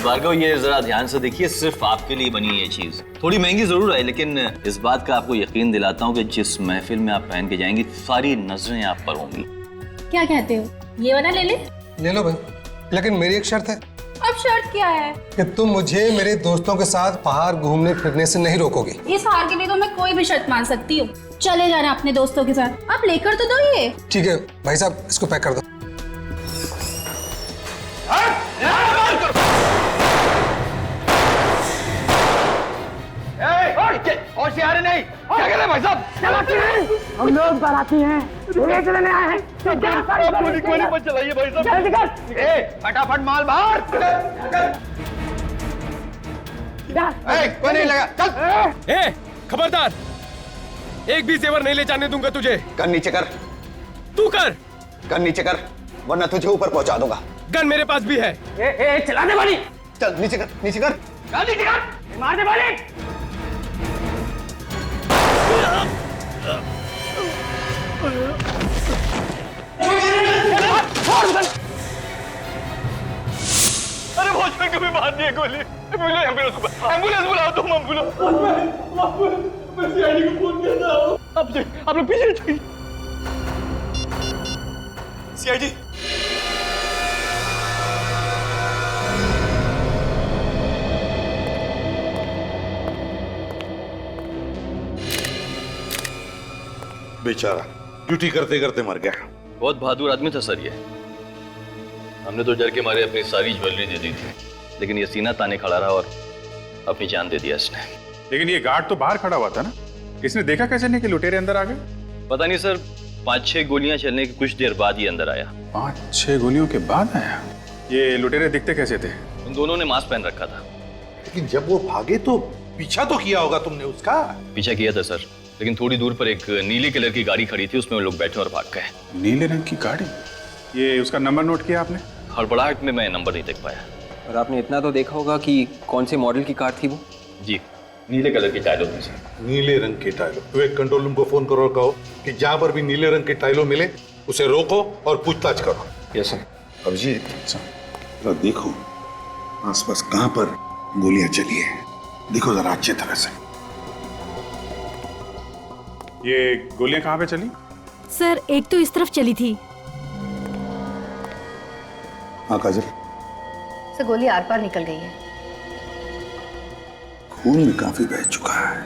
भार्गव, ये जरा ध्यान से देखिए, सिर्फ आपके लिए बनी है ये चीज। थोड़ी महंगी जरूर है, लेकिन इस बात का आपको यकीन दिलाता हूँ कि जिस महफिल में आप पहन के जाएंगी सारी नजरें आप पर होंगी। क्या कहते हो, ये वाला ले ले? ले लो भाई, लेकिन मेरी एक शर्त है। अब शर्त क्या है? कि तुम मुझे मेरे दोस्तों के साथ बाहर घूमने फिरने से नहीं रोकोगे। इस हार के लिए तो मैं कोई भी शर्त मान सकती हूँ। चले जाना अपने दोस्तों के साथ, आप लेकर तो दो ये। ठीक है भाई साहब, इसको पैक कर दो। होशियारी नहीं, क्या कह रहे भाई साहब? चलाते हैं, हम लोग बाराती हैं, दूल्हे के लेने आए हैं। गोली मत चलाइए भाई साहब। जल्दी कर, फटाफट माल बाहर। कोई नहीं लगा, चल। खबरदार, एक भी जेवर नहीं ले जाने दूंगा तुझे। गन नीचे कर। तू कर। गन नीचे कर, वरना तुझे ऊपर पहुंचा दूंगा। गन मेरे पास भी है। चला दे बाली। चल नीचे कर, नीचे कर, नीचे कर, मार दे बाली। अरे भोजपुर को भी मार दिया गोली। एम्बुलेंस बुलाओ तुम, एम्बुलेंस। मैं सीआईडी को फोन किया था। आप लोग पीछे जाइए। सीआईडी। बेचारा ड्यूटी करते करते मर गया। बहुत बहादुर आदमी था सर ये। हमने तो डर के मारे अपनी सारी ज्वेलरी दे दी थी, लेकिन ये सीना ताने खड़ा रहा और अपनी जान दे दिया इसने। लेकिन ये गार्ड तो बाहर खड़ा हुआ था ना, इसने देखा कैसे नहीं कि लुटेरे अंदर आ गए? पता नहीं सर, 5-6 गोलियां चलने की कुछ देर बाद ही अंदर आया। 5-6 गोलियों के बाद आया? ये लुटेरे दिखते कैसे थे? उन दोनों ने मास्क पहन रखा था। लेकिन जब वो भागे तो पीछा तो किया होगा तुमने उसका? पीछा किया था सर, लेकिन थोड़ी दूर पर एक नीले कलर की गाड़ी खड़ी थी, उसमें वो लोग बैठे और भाग गए। नीले रंग की गाड़ी? ये उसका नंबर नोट किया आपने? हड़बड़ाहट में मैं नंबर नहीं देख पाया। और आपने इतना तो देखा होगा कि कौन से मॉडल की कार थी वो? जी, नीले कलर की टाइलो थी सर। नीले रंग की टाइलो? तो एक कंट्रोल रूम को फोन करो और कहो कि जहां पर भी नीले रंग की टाइलो मिले उसे रोको और पूछताछ करो। Yes sir. अभिजीत, जरा देखो आसपास कहां पर गोलियां चली है, देखो जरा अच्छी तरह से। ये गोलियां कहां पे चली? सर एक तो इस तरफ चली थी। हाँ काजल। सर गोली आर पार निकल गई है। खून भी काफी बह चुका है।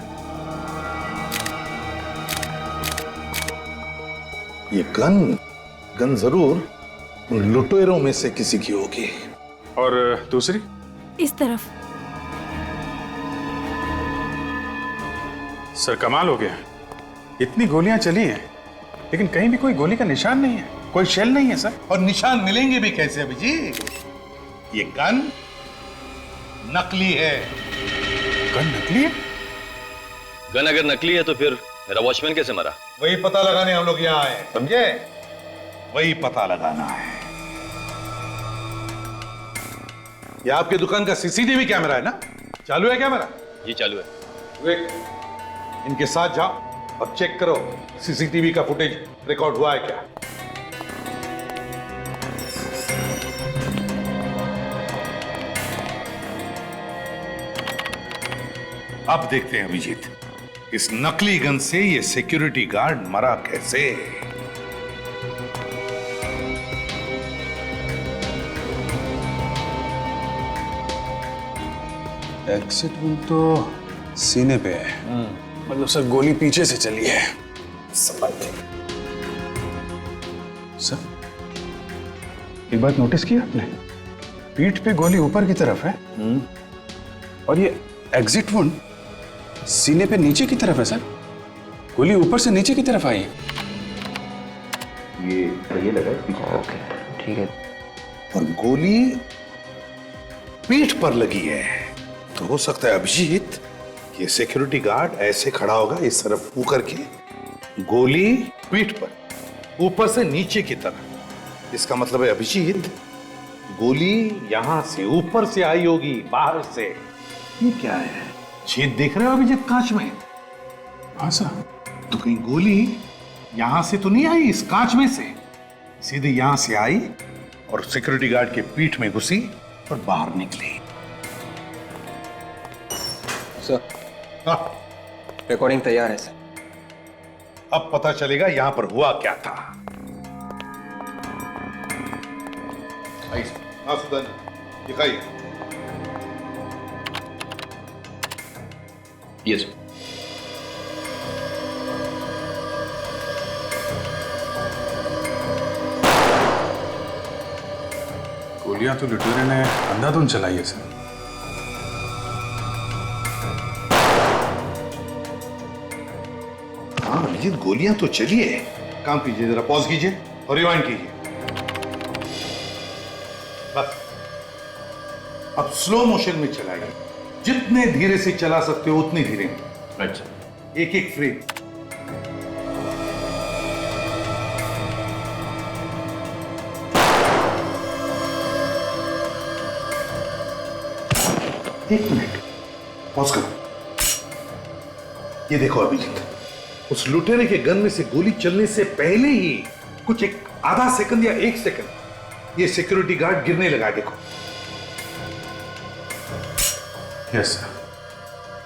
ये गन जरूर उन लुटेरों में से किसी की होगी। और दूसरी? इस तरफ। सर कमाल हो गया, इतनी गोलियां चली हैं लेकिन कहीं भी कोई गोली का निशान नहीं है, कोई शेल नहीं है सर। और निशान मिलेंगे भी कैसे अभिजीत? ये गन नकली है। गन नकली है? गन अगर नकली है तो फिर मेरा वॉचमैन कैसे मरा? वही पता लगाने हम लोग यहाँ आए, समझे? वही पता लगाना है। ये आपकी दुकान का सीसीटीवी कैमरा है ना? चालू है कैमरा? जी चालू है। विवेक, इनके साथ जाओ और चेक करो सीसीटीवी का फुटेज रिकॉर्ड हुआ है क्या। अब देखते हैं अभिजीत, इस नकली गन से ये सिक्योरिटी गार्ड मरा कैसे। एग्जिट वुंड तो सीने पे है, मतलब सर गोली पीछे से चली है। सर एक बात नोटिस की आपने, पीठ पे गोली ऊपर की तरफ है और ये एग्जिट वुंड सीने पे नीचे की तरफ है। सर गोली ऊपर से नीचे की तरफ आई है। ये लगा है। ओके ठीक है। और गोली पीठ पर लगी है, तो हो सकता है अभिजीत ये सिक्योरिटी गार्ड ऐसे खड़ा होगा इस तरफ मुंह करके, गोली पीठ पर ऊपर से नीचे की तरफ। इसका मतलब है अभिजीत गोली यहां से ऊपर से आई होगी, बाहर से। ये क्या है, छेद देख रहे हो अभिजीत कांच में? हाँ सर। तो कहीं गोली यहां से तो नहीं आई, इस कांच में से सीधे यहां से आई और सिक्योरिटी गार्ड के पीठ में घुसी और बाहर निकली। सर हाँ, रिकॉर्डिंग तैयार है सर। अब पता चलेगा यहां पर हुआ क्या था। हाँ सुदान, दिखाइए। यस गोलियां तो लुटेरे ने अंधाधुंध चलाई है सर। हाँ अभिजीत, गोलियां तो चली है। काम कीजिए, जरा पॉज कीजिए और रिवाइंड कीजिए। बस अब स्लो मोशन में चलाइए। जितने धीरे से चला सकते हो उतने धीरे। अच्छा, एक एक फ्रेम। एक मिनट, पॉज करो। ये देखो अभिजीत, उस लुटेरे के गन में से गोली चलने से पहले ही कुछ एक आधा सेकंड या 1 सेकंड ये सिक्योरिटी गार्ड गिरने लगा। देखो। यस सर,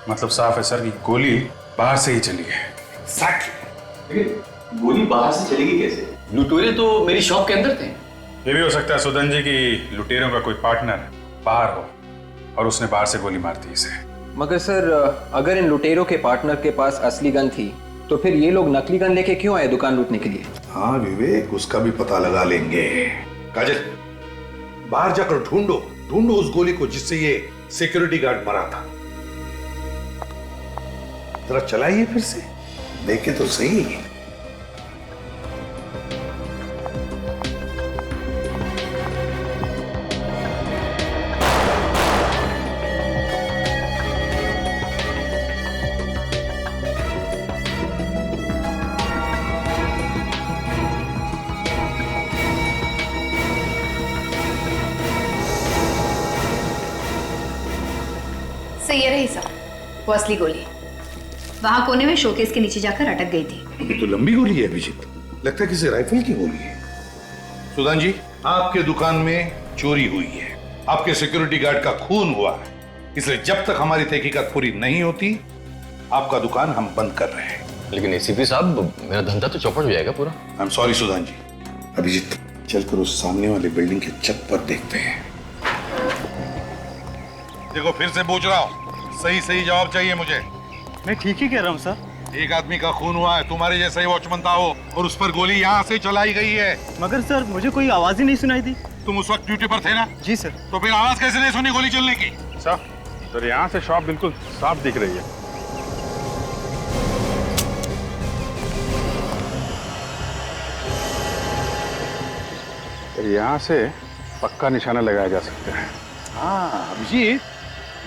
मतलब साफ है सर कि गोली बाहर से ही चली है। एग्जैक्टली। गोली बाहर से चलेगी कैसे? लुटेरे तो मेरी शॉप के अंदर थे। ये भी हो सकता है सुदन जी कि लुटेरों का कोई पार्टनर बाहर हो और उसने बाहर से गोली मार दी इसे। मगर सर, अगर इन लुटेरों के पार्टनर के पास असली गन थी तो फिर ये लोग नकली गन लेके क्यों आए दुकान लूटने के लिए? हाँ विवेक, उसका भी पता लगा लेंगे। काजल, बाहर जाकर ढूंढो उस गोली को जिससे ये सिक्योरिटी गार्ड मरा था। जरा चलाइए फिर से, देखे तो सही। सर ये रही सर, वो असली गोली वहां कोने में शोकेस के नीचे जाकर अटक गई थी। ये तो लंबी गोली है अभिजीत, लगता है किसी राइफल की गोली है। सुदान जी, आपके दुकान में चोरी हुई है, आपके सिक्योरिटी गार्ड का खून हुआ है, इसलिए जब तक हमारी तहकीकात पूरी नहीं होती आपका दुकान हम बंद कर रहे हैं। लेकिन एसीपी साहब, मेरा धंधा तो चौपट हो जाएगा पूरा। आई एम सॉरी सुदान जी। अभिजीत, चलकर उस सामने वाली बिल्डिंग की छत पर देखते हैं। देखो, फिर से पूछ रहा हूँ, सही जवाब चाहिए मुझे। मैं ठीक ही कह रहा हूँ सर। एक आदमी का खून हुआ है, तुम्हारे जैसा ही वॉचमैन था वो, और उस पर गोली यहाँ से चलाई गई है। मगर सर, मुझे कोई आवाज ही नहीं सुनाई दी। तुम उस वक्त ड्यूटी पर थे ना? जी सर। तो फिर आवाज कैसे नहीं सुनी गोली चलने की? सर यहाँ से शॉप बिल्कुल साफ दिख रही है। यहाँ से पक्का निशाना लगाया जा सकता है। हाँ अभिजीत,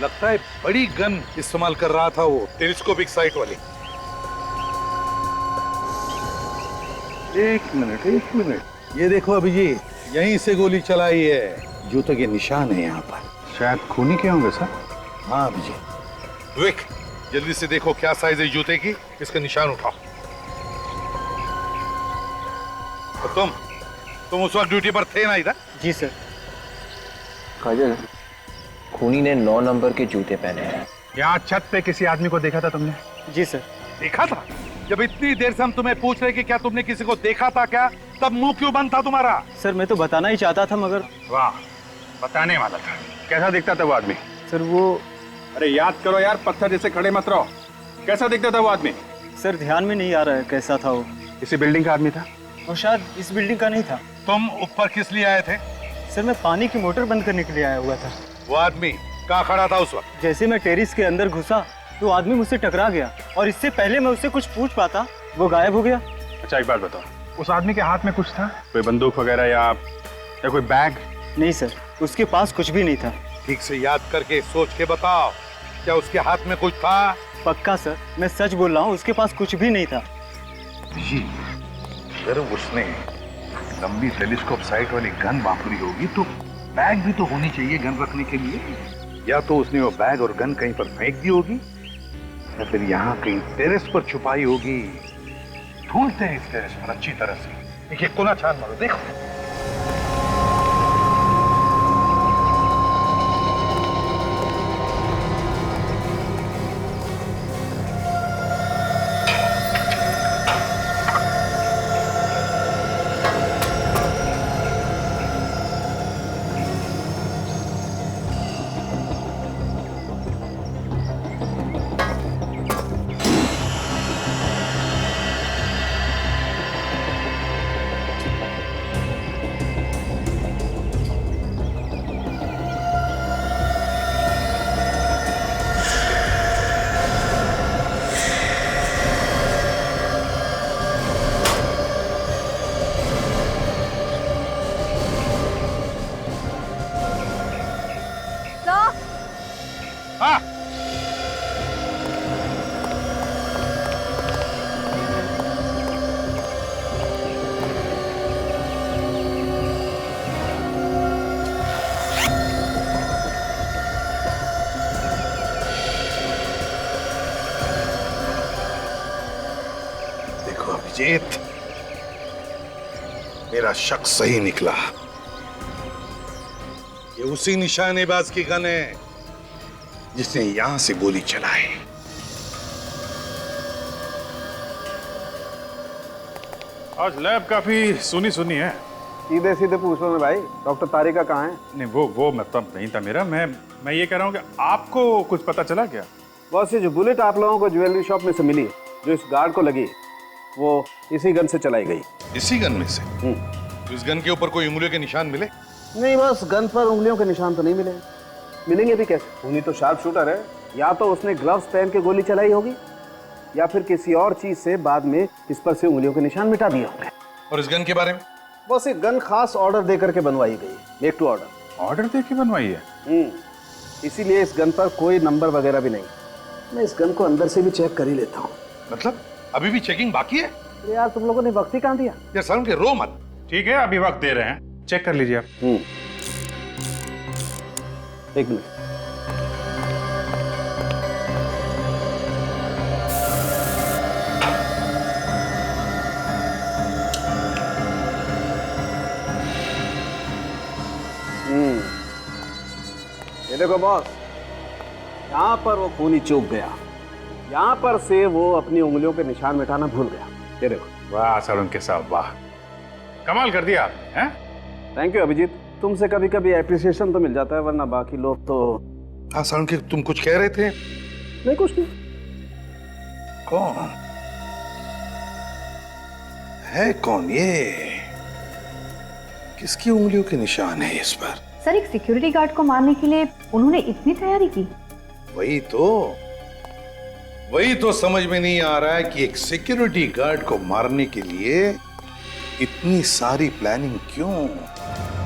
लगता है बड़ी गन इस्तेमाल कर रहा था वो, टेलीस्कोपिक साइट वाली। एक मिनट, ये देखो अभिजीत, यहीं से गोली चलाई है, जूतों के निशान है यहाँ पर। शायद खूनी के होंगे सर। हाँ अभिजीत। विवेक, जल्दी से देखो क्या साइज है जूते की, इसका निशान उठाओ। और तुम उस वक्त ड्यूटी पर थे ना इधर? जी सर। काजल, खूनी ने 9 नंबर के जूते पहने हैं। यहाँ छत पे किसी आदमी को देखा था तुमने? जी सर। देखा था? जब इतनी देर से हम तुम्हें पूछ रहे कि क्या तुमने किसी को देखा था क्या, तब मुंह क्यों बंद था तुम्हारा? सर मैं तो बताना ही चाहता था, मगर वाह, बताने वाला था। कैसा दिखता था वो आदमी? सर वो, अरे याद करो यार, पत्थर जैसे खड़े मत रहो। कैसा दिखता था वो आदमी? सर ध्यान में नहीं आ रहा है कैसा था वो। इसी बिल्डिंग का आदमी था? और शायद इस बिल्डिंग का नहीं था। तुम ऊपर किस लिए आए थे? सर मैं पानी की मोटर बंद करने के लिए आया हुआ था। वो आदमी कहाँ खड़ा था उस वक्त? जैसे मैं टेरिस के अंदर घुसा तो आदमी मुझसे टकरा गया, और इससे पहले मैं उससे कुछ पूछ पाता वो गायब हो गया। अच्छा एक बात बताओ, उस आदमी के हाथ में कुछ था? कोई बंदूक वगैरह या कोई बैग? नहीं सर, उसके पास कुछ भी नहीं था। ठीक से याद करके सोच के बताओ, क्या उसके हाथ में कुछ था? पक्का सर, मैं सच बोल रहा हूँ, उसके पास कुछ भी नहीं था। अगर उसने लंबी टेलीस्कोप साइट वाली गन वापरी होगी तो बैग भी तो होनी चाहिए गन रखने के लिए। या तो उसने वो बैग और गन कहीं पर फेंक दी होगी, या फिर यहाँ कहीं टेरेस पर छुपाई होगी। ढूंढते हैं इस टेरेस पर अच्छी तरह से। एक कोना छान मारो, देखो। हाँ। देखो अभिजीत, मेरा शक सही निकला। ये उसी निशानेबाज की गन है जिसने यहां से गोली चलाई। आज लैब काफी सुनी सुनी है। सीधे सीधे पूछ लो ना भाई, डॉक्टर तारिका कहाँ है? नहीं, वो मतलब नहीं था मेरा। मैं ये कह रहा हूँ कि आपको कुछ पता चला क्या? बस ये जो बुलेट आप लोगों को ज्वेलरी शॉप में से मिली, जो इस गार्ड को लगी, वो इसी गन से चलाई गई। इसी गन में से? तो इस गन के ऊपर कोई उंगलियों के निशान मिले? नहीं, बस गन पर उंगलियों के निशान तो नहीं मिले। मिलेंगे भी कैसे? खूनी तो शार्प शूटर है। या तो उसने ग्लव्स पहन के गोली चलाई होगी, या फिर किसी और चीज से बाद में इस पर से उंगलियों के निशान मिटा दिए होंगे। और इस गन के बारे में? बस एक गन खास ऑर्डर दे करके बनवाई गई, मेक टू ऑर्डर। ऑर्डर दे के बनवाई है? इसीलिए इस गन पर कोई नंबर वगैरह भी नहीं। मैं इस गन को अंदर से भी चेक कर ही लेता हूँ। मतलब अभी भी चेकिंग बाकी है? यार तुम लोगों ने वक्त ही कहाँ दिया? यार सर के रो मत। ठीक है, अभी वक्त दे रहे हैं, चेक कर लीजिए आप। एक मिनट। ये देखो बॉस, यहाँ पर वो खूनी चूक गया। यहाँ पर से वो अपनी उंगलियों के निशान मिटाना भूल गया। ये देखो। वाह सर, उनके साथ वाह, कमाल कर दिया आपने। हैं? थैंक यू अभिजीत, तुमसे कभी कभी एप्रिसिएशन तो मिल जाता है, वरना बाकी लोग तो। हाँ सर, के तुम कुछ कह रहे थे? नहीं, कुछ नहीं। कौन है? कौन ये? किसकी उंगलियों के निशान है इस पर? सर, एक सिक्योरिटी गार्ड को मारने के लिए उन्होंने इतनी तैयारी की? वही तो समझ में नहीं आ रहा है कि एक सिक्योरिटी गार्ड को मारने के लिए इतनी सारी प्लानिंग क्यों?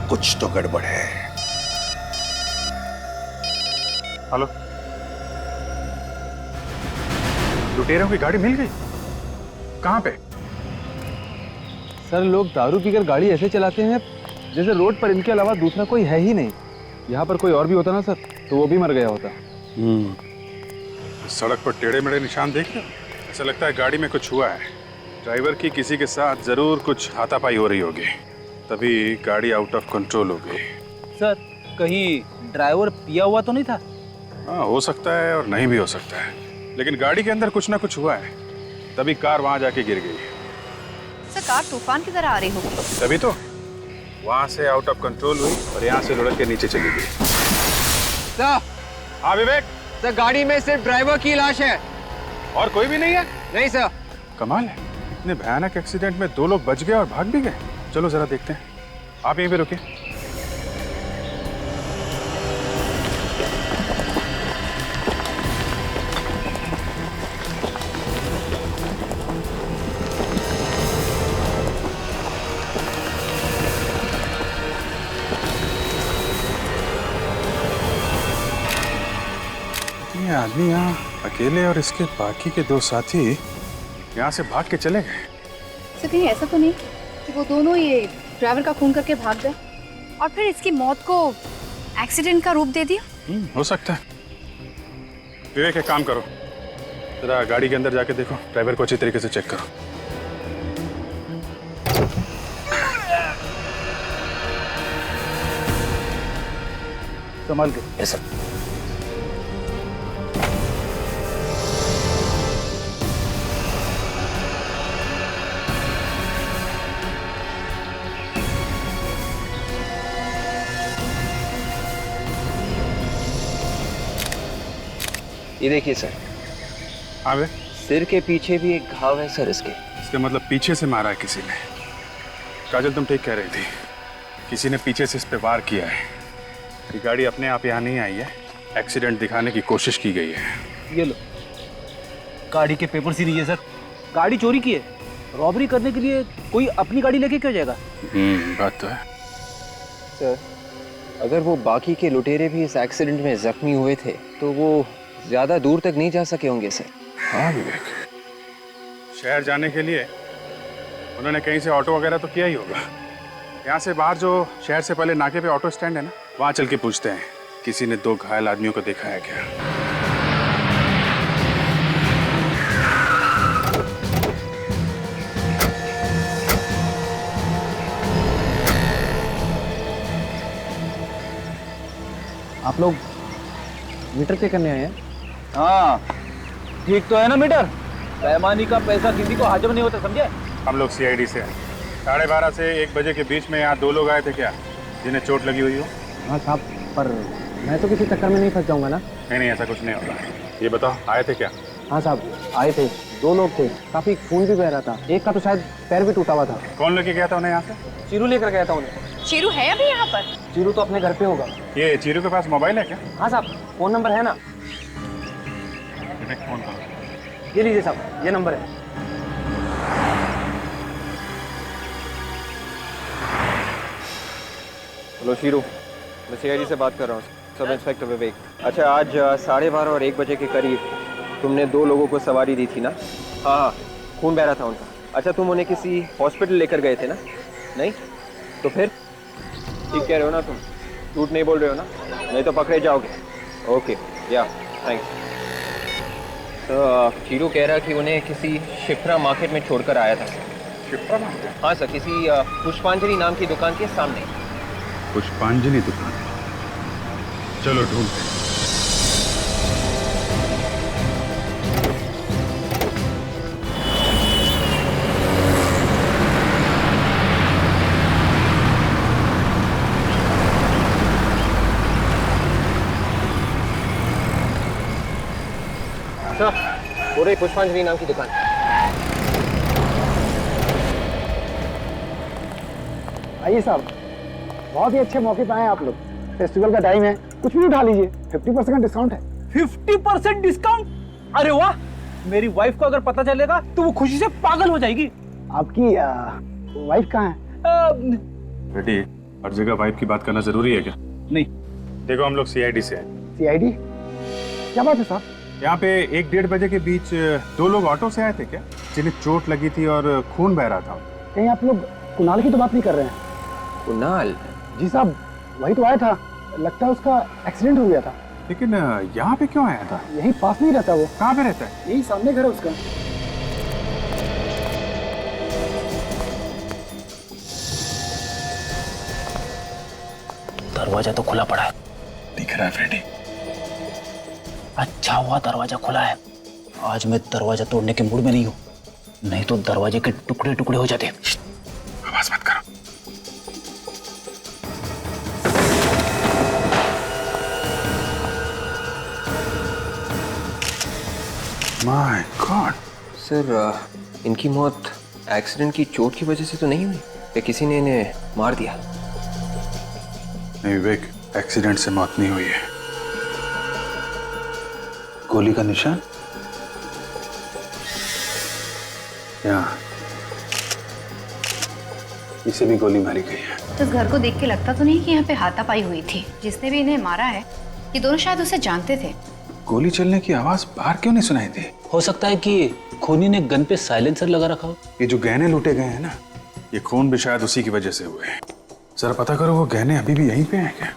कुछ तो गड़बड़ है। हेलो, लुटेरों की गाड़ी मिल गई? कहां पे? सर, लोग दारू पीकर गाड़ी ऐसे चलाते हैं जैसे रोड पर इनके अलावा दूसरा कोई है ही नहीं। यहाँ पर कोई और भी होता ना सर, तो वो भी मर गया होता। सड़क पर टेढ़े मेढ़े निशान देख रहे हो? ऐसा लगता है गाड़ी में कुछ हुआ है। ड्राइवर की किसी के साथ जरूर कुछ हाथापाई हो रही होगी, तभी गाड़ी आउट ऑफ कंट्रोल हो गई। सर, कहीं ड्राइवर पिया हुआ तो नहीं था? हाँ, हो सकता है और नहीं भी हो सकता है, लेकिन गाड़ी के अंदर कुछ ना कुछ हुआ है, तभी कार वहां जाके गिर गई। सर, कार तूफान की तरह आ रही होगी। तभी तो वहां से आउट ऑफ कंट्रोल हुई और यहाँ से लुढ़क के नीचे चली गई। सर, हाँ विवेक? सर, गाड़ी में सिर्फ ड्राइवर की लाश है, और कोई भी नहीं है? नहीं सर। कमाल है, इतने भयानक एक्सीडेंट में 2 लोग बच गए और भाग भी गए। चलो जरा देखते हैं, आप यहीं पे रुकिए। ये आदमी यहाँ अकेले और इसके बाकी के 2 साथी यहाँ से भाग के चले गए। सर, कहीं ऐसा तो नहीं कि वो दोनों ये ड्राइवर का खून करके भाग गए और फिर इसकी मौत को एक्सीडेंट का रूप दे दिया? हो सकता है। विवेक, एक काम करो, जरा गाड़ी के अंदर जाके देखो, ड्राइवर को अच्छी तरीके से चेक करो। संभाल के। ऐसा ये देखिए सर। हाँ वे? सिर के पीछे भी एक घाव है सर इसके। इसका मतलब पीछे से मारा है किसी ने। काजल, तुम ठीक कह रही थी, किसी ने पीछे से इस पे वार किया है। ये गाड़ी अपने आप यहाँ नहीं आई है, एक्सीडेंट दिखाने की कोशिश की गई है। ये लो, गाड़ी के पेपर ही नहीं है सर। गाड़ी चोरी की है, रॉबरी करने के लिए कोई अपनी गाड़ी लेके क्यों जाएगा? बात तो है। सर, अगर वो बाकी के लुटेरे भी इस एक्सीडेंट में जख्मी हुए थे तो वो ज्यादा दूर तक नहीं जा सके होंगे सर। हाँ विवेक, शहर जाने के लिए उन्होंने कहीं से ऑटो वगैरह तो किया ही होगा। यहाँ से बाहर जो शहर से पहले नाके पे ऑटो स्टैंड है ना, वहाँ चल के पूछते हैं किसी ने 2 घायल आदमियों को देखा है क्या। आप लोग मीटर पे करने आए हैं? हाँ ठीक तो है ना मीटर? पैमानी का पैसा किसी को हजम नहीं होता, समझे? हम लोग CID से हैं। 12:30 से 1 बजे के बीच में यहाँ 2 लोग आए थे क्या जिन्हें चोट लगी हुई हो? हाँ साहब, पर मैं तो किसी चक्कर में नहीं फंस जाऊंगा ना? नहीं, ऐसा कुछ नहीं होगा। ये बताओ आए थे क्या? हाँ साहब आए थे, 2 लोग थे, काफी खून भी बह रहा था, एक का तो शायद पैर भी टूटा हुआ था। कौन लेके गया था उन्हें यहाँ से? चीरू लेकर गया था उन्हें। चीरू है अभी यहाँ पर? चीरू तो अपने घर पे होगा। ये चीरू के पास मोबाइल है क्या? हाँ साहब, फोन नंबर है ना? फोन करो। ये लीजिए साहब, ये नंबर है। हेलो शीरू, मैं CID से बात कर रहा हूँ, सब इंस्पेक्टर विवेक। अच्छा, आज 12:30 और 1 बजे के करीब तुमने 2 लोगों को सवारी दी थी ना? हाँ, खून बह रहा था उनका। अच्छा, तुम उन्हें किसी हॉस्पिटल लेकर गए थे ना? नहीं? तो फिर ठीक कह रहे हो ना तुम? झूठ नहीं बोल रहे हो ना? नहीं तो पकड़े जाओगे। ओके, या थैंक्स। तो शीरू कह रहा कि उन्हें किसी शिप्रा मार्केट में छोड़कर आया था। शिप्रा मार्केट? हाँ सर, किसी पुष्पांजलि नाम की दुकान के सामने। पुष्पांजलि दुकान? चलो ढूंढते हैं। सर, हो रही पुष्पांजलि नाम की दुकान। आइए साहब, बहुत ही अच्छे मौके पे आए आप लोग। फेस्टिवल का टाइम है, कुछ भी उठा लीजिए, 50% का डिस्काउंट है। 50% डिस्काउंट? अरे वाह, मेरी वाइफ को अगर पता चलेगा तो वो खुशी से पागल हो जाएगी। आपकी वाइफ कहाँ है? बेटी, हर जगह वाइफ की बात करना जरूरी है क्या? नहीं। देखो, हम लोग CID से हैं। CID? क्या बात है साहब? यहाँ पे 1-1:30 बजे के बीच 2 लोग ऑटो से आए थे क्या जिन्हें चोट लगी थी और खून बह रहा था? कहीं आप लोग कुणाल की तो बात नहीं कर रहे हैं? कुणाल? जी साहब, वही तो आया था, लगता है उसका एक्सीडेंट हो गया था। लेकिन यहाँ पे क्यों आया था? यही पास नहीं रहता वो। कहाँ पे रहता है? यही सामने घर है उसका। दरवाजा तो खुला पड़ा है। दिख रहा है फ्रेडी? अच्छा हुआ दरवाजा खुला है। आज मैं दरवाजा तोड़ने के मूड में नहीं हूँ, नहीं तो दरवाजे के टुकड़े टुकड़े हो जाते। आवाज मत करो। My God. सर, इनकी मौत एक्सीडेंट की चोट की वजह से तो नहीं हुई या किसी ने इन्हें मार दिया? नहीं विवेक, एक्सीडेंट से मौत नहीं हुई है। गोली का निशान यहाँ, इसे भी गोली मारी गई है। तो इस घर को देख के लगता तो नहीं कि यहाँ पे हाथापाई हुई थी। जिसने भी इन्हें मारा है, ये दोनों शायद उसे जानते थे। गोली चलने की आवाज बाहर क्यों नहीं सुनाई दी? हो सकता है कि खूनी ने गन पे साइलेंसर लगा रखा हो। ये जो गहने लूटे गए हैं ना, ये खून भी शायद उसी की वजह से हुए हैं। जरा पता करो वो गहने अभी भी यहीं पे हैं क्या?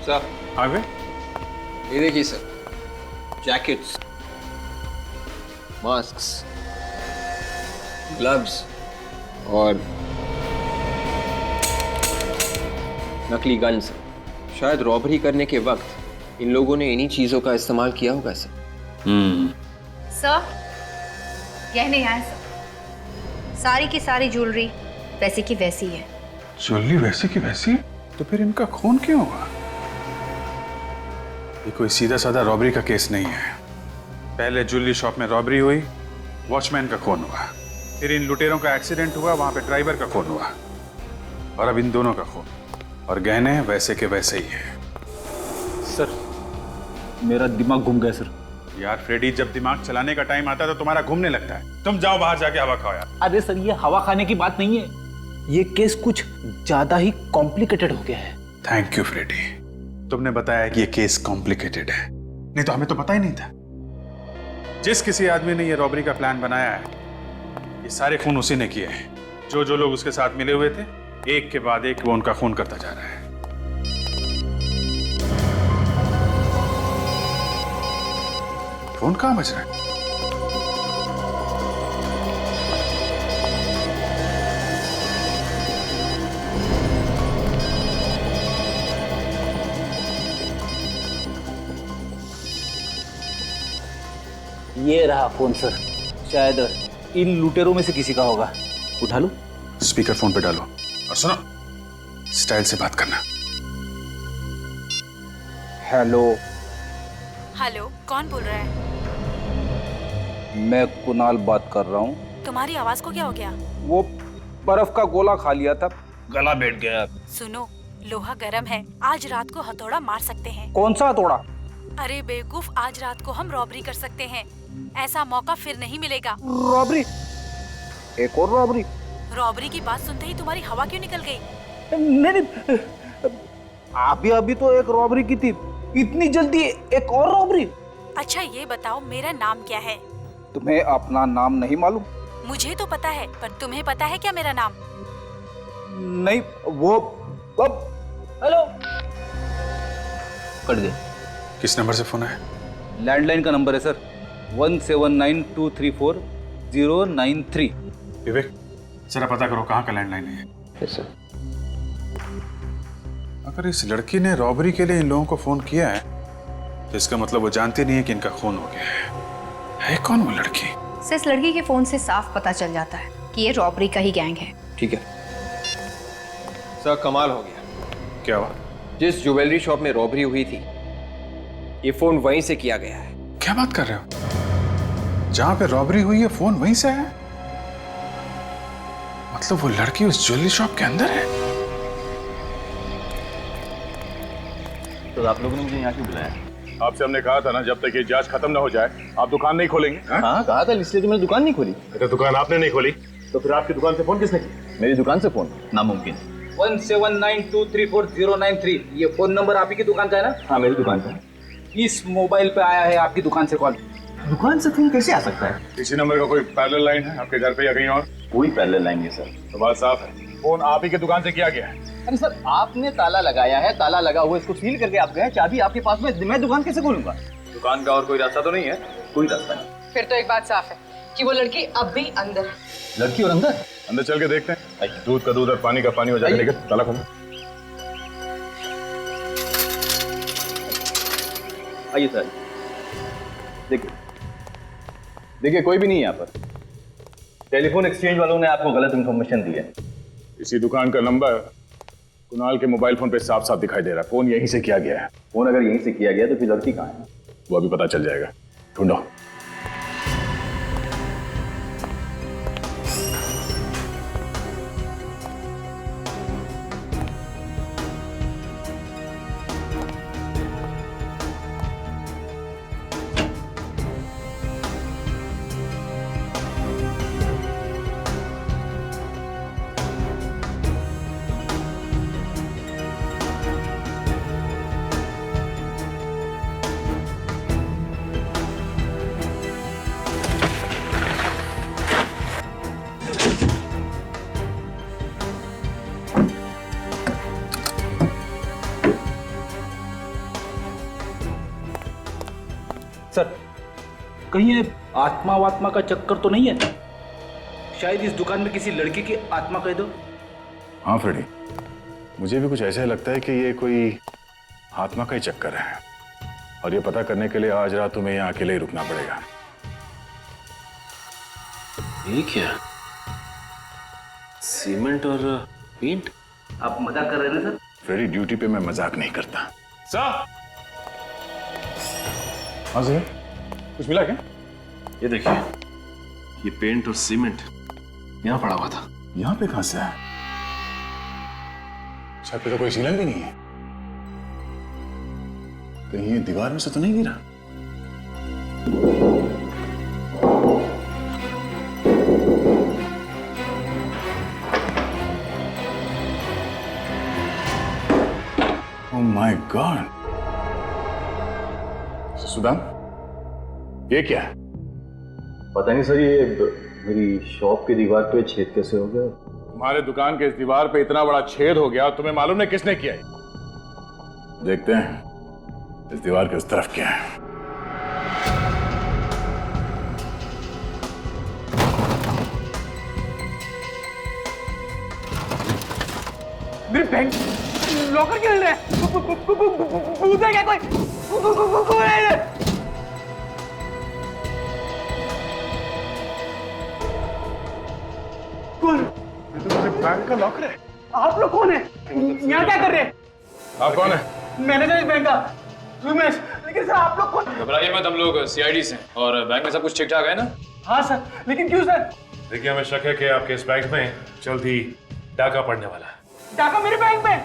सर, आगे ये देखिए सर, जैकेट्स, मास्क्स, ग्लव्स और नकली गन्स। शायद रॉबरी करने के वक्त इन लोगों ने इन्हीं चीजों का इस्तेमाल किया होगा सर। सर, गहने यहाँ है सर। सारी की सारी ज्वेलरी वैसी की वैसी है। ज्वेलरी वैसी की वैसी? तो फिर इनका खून क्यों हुआ? ये कोई सीधा साधा रॉबरी का केस नहीं है। पहले ज्वेलरी शॉप में रॉबरी हुई, वॉचमैन का खून हुआ, फिर इन लुटेरों का एक्सीडेंट हुआ, वहां पे ड्राइवर का खून हुआ। और अब इन दोनों का खून, और गहने वैसे के वैसे ही है। सर मेरा दिमाग घूम गया सर। यार फ्रेडी, जब दिमाग चलाने का टाइम आता है तो तुम्हारा घूमने लगता है। तुम जाओ बाहर जाके हवा खाओ यार। अरे सर ये हवा खाने की बात नहीं है, ये केस कुछ ज्यादा ही कॉम्प्लिकेटेड हो गया है। थैंक यू फ्रेडी, तुमने बताया कि ये केस कॉम्प्लिकेटेड है, नहीं तो हमें तो पता ही नहीं था। जिस किसी आदमी ने ये रॉबरी का प्लान बनाया है, ये सारे खून उसी ने किए हैं। जो जो लोग उसके साथ मिले हुए थे, एक के बाद एक वो उनका खून करता जा रहा है। फोन कहां बज रहा है? ये रहा फोन सर, शायद इन लुटेरों में से किसी का होगा। उठा लो। स्पीकर फोन पे डालो और सुनो, स्टाइल से बात करना। हेलो। हेलो, कौन बोल रहा है? मैं कुणाल बात कर रहा हूँ। तुम्हारी आवाज को क्या हो गया? वो बर्फ का गोला खा लिया था, गला बैठ गया। सुनो, लोहा गर्म है, आज रात को हथौड़ा मार सकते हैं। कौन सा हथौड़ा? अरे बेवकूफ, आज रात को हम रॉबरी कर सकते हैं, ऐसा मौका फिर नहीं मिलेगा। रॉबरी? एक और रॉबरी? रॉबरी की बात सुनते ही तुम्हारी हवा क्यों निकल गई? नहीं, अभी तो एक रॉबरी की थी, इतनी जल्दी एक और रॉबरी? अच्छा ये बताओ, मेरा नाम क्या है? तुम्हें अपना नाम नहीं मालूम? मुझे तो पता है, पर तुम्हें पता है क्या मेरा नाम? नहीं, वो हेलो कट गए। किस नंबर से फोन है? लैंडलाइन का नंबर है सर, 1792340093। विवेक, जरा पता करो कहाँ का लैंडलाइन है। Yes sir. अगर इस लड़की ने रॉबरी के लिए इन लोगों को फोन किया है, तो इसका मतलब वो जानती नहीं है कि इनका खून हो गया है कौन वो लड़की? सर, इस लड़की के फोन से साफ पता चल जाता है कि ये रॉबरी का ही गैंग है। ठीक है सर, कमाल हो गया। क्या हुआ? जिस ज्वेलरी शॉप में रॉबरी हुई थी, ये फोन वहीं से किया गया है। क्या बात कर रहे हो? जहां पे रॉबरी हुई है फोन वहीं से आया? मतलब वो लड़की उस ज्वेलरी शॉप के अंदर है? तो आप लोगों ने मुझे यहाँ क्यों बुलाया? आपसे हमने कहा था ना, जब तक ये जांच खत्म ना हो जाए आप दुकान नहीं खोलेंगे। हाँ कहा था, इसलिए तो मैंने दुकान नहीं खोली। तो दुकान आपने नहीं खोली तो फिर आपकी दुकान से फोन किसने किया? मेरी दुकान से फोन नामुमकिन। 1792340093, ये फोन नंबर आप ही की दुकान का है ना? हाँ मेरी दुकान का। इस मोबाइल पे आया है आपकी दुकान से कॉल। दुकान से फोन कैसे आ सकता है? इसी नंबर का कोई पैरेलल लाइन है आपके घर पे या कहीं और? कोई पैरेलल लाइन नहीं सर। तो बात साफ है, फोन आप ही की दुकान से किया गया है। अरे सर, आपने ताला लगाया है, ताला लगा हुआ, इसको सील करके आप गए, चाबी आपके पास में, मैं दुकान कैसे खोलूंगा? दुकान का और कोई रास्ता तो नहीं है? कोई रास्ता नहीं। फिर तो एक बात साफ है कि वो लड़की अब भी अंदर है। लड़की और अंदर? अंदर चल के देखते हैं। दूध का दूध और पानी का पानी हो जाएगा। लेकिन ताला खोलो। आइए सर, देखिए कोई भी नहीं है यहाँ पर। टेलीफोन एक्सचेंज वालों ने आपको गलत इंफॉर्मेशन दी है। इसी दुकान का नंबर कुणाल के मोबाइल फोन पे साफ साफ दिखाई दे रहा है। फोन यहीं से किया गया है। फोन अगर यहीं से किया गया तो फिर लड़की कहाँ है? वो अभी पता चल जाएगा, ढूंढो। सर, कहीं ये आत्मा वात्मा का चक्कर तो नहीं है? शायद इस दुकान में किसी लड़की की आत्मा कह दो। हाँ फ्रेडी, मुझे भी कुछ ऐसा लगता है कि ये कोई आत्मा का ही चक्कर है, और ये पता करने के लिए आज रात तुम्हें यहाँ अकेले ही रुकना पड़ेगा। ये क्या? सीमेंट और पेंट? आप मजाक कर रहे हैं ना सर? फ्रेडी, ड्यूटी पे मैं मजाक नहीं करता। सर, हाँ सर, कुछ मिला क्या? ये देखिए, ये पेंट और सीमेंट यहाँ पड़ा हुआ था। यहाँ पे कहाँ से आया? छत पे तो कोई सीलन भी नहीं है। कहीं ये दीवार में से तो नहीं गिरा? Oh my God. सुदाम, ये क्या है? पता नहीं सर, ये मेरी शॉप की दीवार पे छेद कैसे हो गया? तुम्हारे दुकान के इस दीवार पे इतना बड़ा छेद हो गया, तुम्हें मालूम नहीं किसने किया है? देखते हैं इस दीवार के उस तरफ क्या है। मेरे बैंक लॉकर क्यों हिल रहा है? भूत है क्या कोई? कौन है ये? कौन? बैंक का लॉकर है। आप लोग कौन है? यहाँ क्या कर रहे हैं? आप कौन है? मैनेजर इस बैंक का रमेश। लेकिन सर आप लोग कौन? घबराइए मत, हम लोग सीआईडी से हैं और बैंक में सब कुछ ठीक ठाक है ना? हाँ सर, लेकिन क्यों सर? देखिए, हमें शक है कि आपके इस बैंक में जल्द ही डाका पड़ने वाला है। डाका मेरे बैंक में?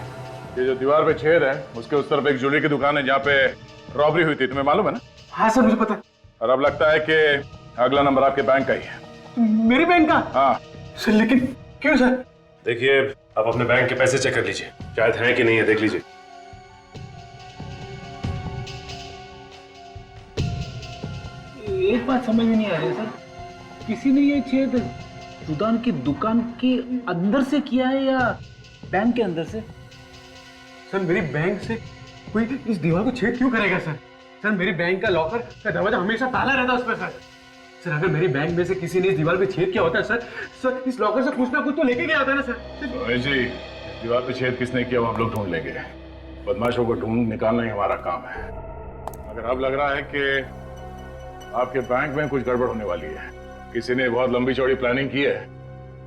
ये जो दीवार पे छेद है उसके उस तरफ एक ज्वेलरी की दुकान है जहाँ पे रॉबरी हुई थी, तुम्हें मालूम है ना? हाँ सर, मुझे पता है। और अब लगता है कि अगला नंबर आपके बैंक का ही है। मेरे बैंक का? हाँ सर, लेकिन क्यों सर? देखिए, आप अपने बैंक के पैसे चेक कर लीजिए, शायद है कि नहीं है, देख लीजिए। एक बात समझ में नहीं आ रही सर, किसी ने ये छेद सुदान की दुकान के अंदर से किया है या बैंक के अंदर से? सर, मेरी बैंक से कोई इस दीवार को छेद क्यों करेगा सर? सर, मेरी बैंक का लॉकर का दरवाजा हमेशा ताला रहता है उसमें सर। सर, अगर मेरी बैंक में से किसी ने इस दीवार पे छेद किया होता है सर इस लॉकर से कुछ ना कुछ तो लेके गया होता है ना सर। जी, दीवार पे छेद किसने किया वो हम लोग ढूंढ लेंगे। बदमाशों को ढूंढ निकालना ही हमारा काम है। अगर अब लग रहा है कि आपके बैंक में कुछ गड़बड़ होने वाली है, किसी ने बहुत लंबी चौड़ी प्लानिंग की है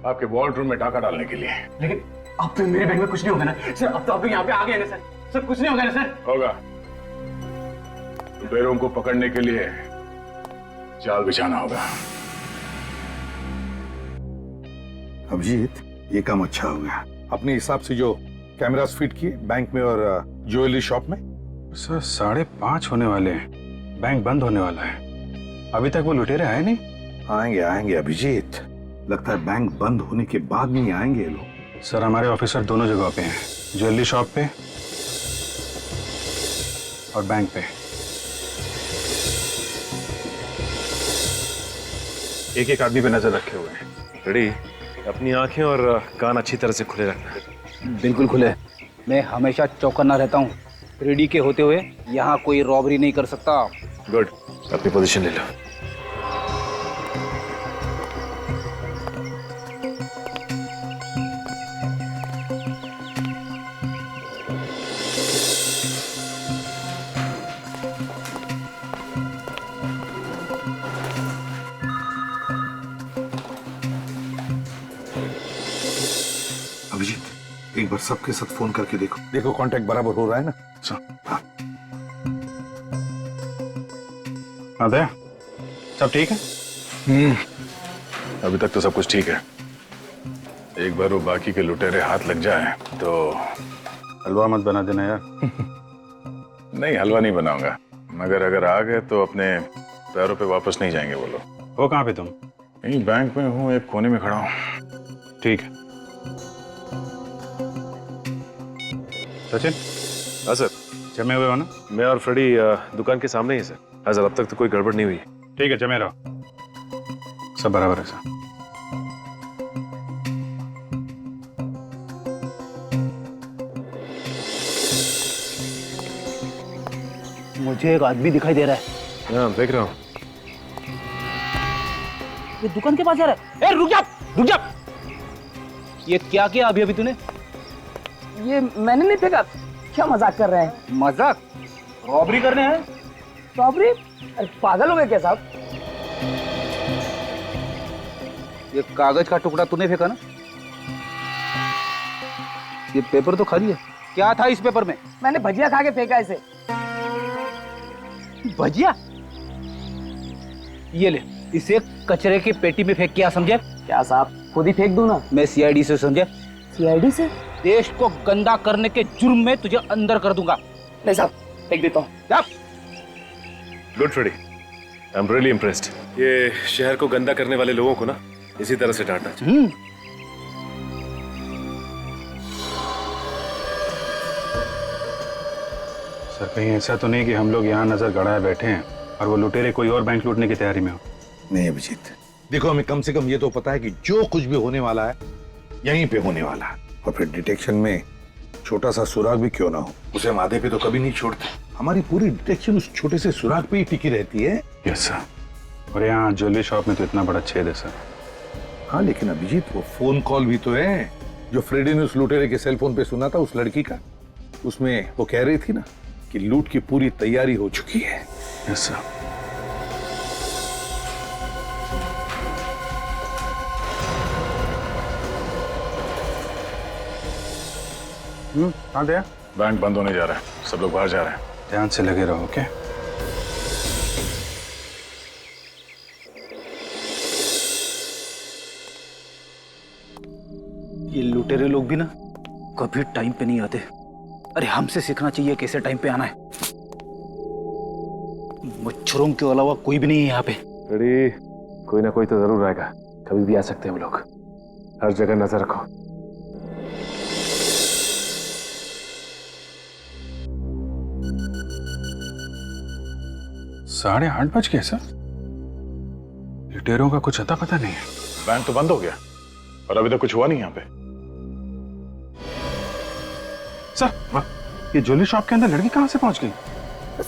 आपके वॉल्ट रूम में डाका डालने के लिए। लेकिन अब तो मेरे बैंक में कुछ नहीं होगा ना सर? अब तो आप लोग यहाँ पे आ गए ना सर? सर, कुछ नहीं होगा ना सर? होगा। लुटेरों को पकड़ने के लिए जाल बिछाना होगा। अभिजीत, ये काम अच्छा हो गया। अपने हिसाब से जो कैमरास फिट किए बैंक में और ज्वेलरी शॉप में। सर 5:30 होने वाले हैं, बैंक बंद होने वाला है, अभी तक वो लुटेरे आए नहीं। आएंगे आएंगे अभिजीत, लगता है बैंक बंद होने के बाद नहीं आएंगे ये लोग। सर, हमारे ऑफिसर दोनों जगह पे हैं, ज्वेलरी शॉप पे और बैंक पे। एक एक आदमी पे नजर रखे हुए हैं। रेडी, अपनी आंखें और कान अच्छी तरह से खुले रखना। बिल्कुल खुले। मैं हमेशा चौकन्ना रहता हूँ। रेडी के होते हुए यहाँ कोई रॉबरी नहीं कर सकता। गुड, अपनी पोजीशन ले लो। अभिजीत, एक बार सबके साथ फोन करके देखो कांटेक्ट बराबर हो रहा है ना? हाँ। अबे, सब ठीक है? अभी तक तो सब कुछ ठीक है। एक बार वो बाकी के लुटेरे हाथ लग जाए तो हलवा मत बना देना यार। नहीं, हलवा नहीं बनाऊंगा, मगर अगर आ गए तो अपने पैरों पे वापस नहीं जाएंगे वो लोग। हो कहाँ पे तुम? यहीं बैंक में हूँ, एक कोने में खड़ा हूँ। ठीक है सचिन। हाँ सर। जमे हुए हो ना? मैं और फ्रेडी दुकान के सामने ही सर। हाँ सर, अब तक तो कोई गड़बड़ नहीं हुई। ठीक है, जमे रहो, सब बराबर है सर। मुझे एक आदमी दिखाई दे रहा है। हाँ, देख रहा हूँ। ये दुकान के पास जा रहा है। ए, रुक जा, रुक जा। ये क्या किया अभी अभी तूने? ये मैंने नहीं फेंका। क्या मजाक कर रहे हैं? मजाक? रॉबरी कर रहे हैं? रॉबरी? अरे पागल हो गए क्या साहब? ये कागज का टुकड़ा तूने फेंका ना? ये पेपर तो खाली है। क्या था इस पेपर में? मैंने भजिया खा के फेंका इसे। भजिया? ये ले, इसे कचरे की पेटी में फेंक के आ, समझे? क्या साहब, खुद ही फेंक दूं ना? मैं सीआईडी से, समझे? सीआईडी से? देश को गंदा करने के जुर्म में तुझे अंदर कर दूंगा। नहीं साहब, फेंक देता हूँ। Good Freddy, I am really impressed. ये शहर को गंदा करने वाले लोगों को ना इसी तरह से डांटना चाहिए। सर कहीं ऐसा तो नहीं कि हम लोग यहाँ नजर गड़ाए बैठे हैं और वो लुटेरे कोई और बैंक लूटने की तैयारी में हो? नहीं अभिजीत, देखो हमें कम से कम ये तो पता है कि जो कुछ भी होने वाला है यहीं पे होने वाला है, और फिर डिटेक्शन में छोटा सा सुराग भी क्यों ना हो उसे हम आधे पे तो कभी नहीं छोड़ते। हमारी पूरी डिटेक्शन उस छोटे से सुराग पे ही टिकी रहती है। Yes sir. और यहाँ ज्वेलरी शॉप में तो इतना बड़ा छेद है सर। हाँ लेकिन अभिजीत वो फोन कॉल भी तो है जो फ्रेडी ने उस लुटेरे के सेल फोन पे सुना था उस लड़की का। उसमें वो कह रही थी ना कि लूट की पूरी तैयारी हो चुकी है। Yes sir. कहाँ गया? बैंक बंद होने जा रहा है, सब लोग बाहर जा रहे हैं। ध्यान से लगे रहो, ओके? ये लुटेरे लोग भी ना कभी टाइम पे नहीं आते। अरे हमसे सीखना चाहिए कैसे टाइम पे आना है। मच्छरों के अलावा कोई भी नहीं है यहाँ पे। अरे कोई ना कोई तो जरूर आएगा, कभी भी आ सकते हैं हम लोग। हर जगह नजर रखो। साढ़े 8 बज गए सर। लुटेरों का कुछ अता पता नहीं है। बैंक तो बंद हो गया और अभी तक कुछ हुआ नहीं यहाँ पे। सर ये ज्वेलरी शॉप के अंदर लड़की कहाँ से पहुंच गई?